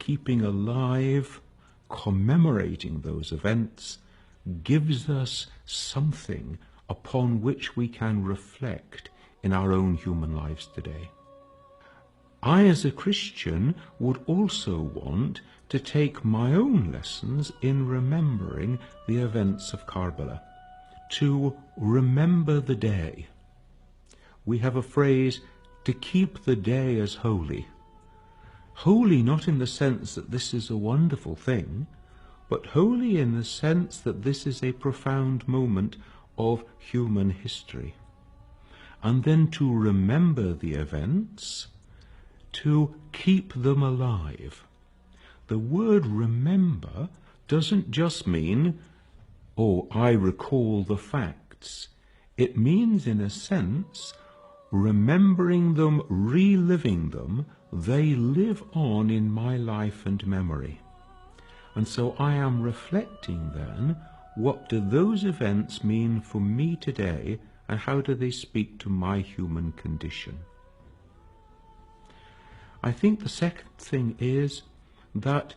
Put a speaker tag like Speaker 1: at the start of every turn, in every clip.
Speaker 1: keeping alive, commemorating those events, gives us something upon which we can reflect in our own human lives today. I, as a Christian, would also want to take my own lessons in remembering the events of Karbala, to remember the day. We have a phrase, to keep the day as holy. Holy not in the sense that this is a wonderful thing, but holy in the sense that this is a profound moment of human history. And then to remember the events, to keep them alive. The word remember doesn't just mean, oh, I recall the facts. It means, in a sense, remembering them, reliving them. They live on in my life and memory. And so I am reflecting then, what do those events mean for me today, and how do they speak to my human condition? I think the second thing is that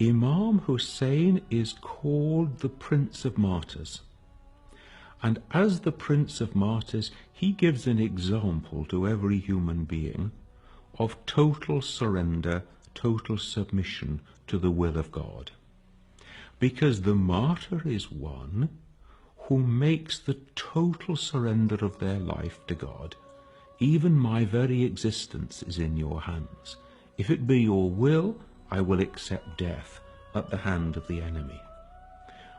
Speaker 1: Imam Hussein is called the Prince of Martyrs. And as the Prince of Martyrs, he gives an example to every human being of total surrender, total submission to the will of God. Because the martyr is one who makes the total surrender of their life to God. Even my very existence is in your hands. If it be your will, I will accept death at the hand of the enemy.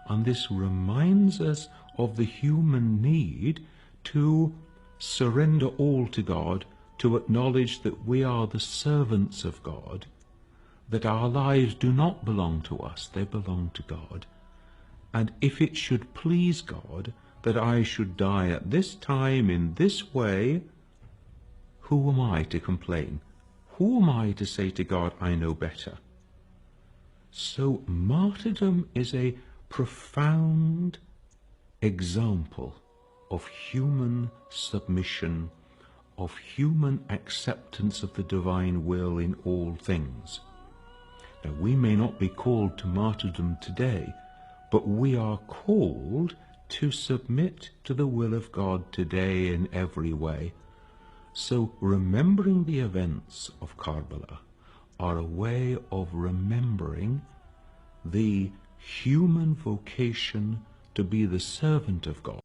Speaker 1: And this reminds us of the human need to surrender all to God, to acknowledge that we are the servants of God, that our lives do not belong to us, they belong to God. And if it should please God that I should die at this time in this way, who am I to complain? Who am I to say to God, I know better? So martyrdom is a profound example of human submission, of human acceptance of the divine will in all things. Now, we may not be called to martyrdom today, but we are called to submit to the will of God today in every way. So remembering the events of Karbala are a way of remembering the human vocation to be the servant of God.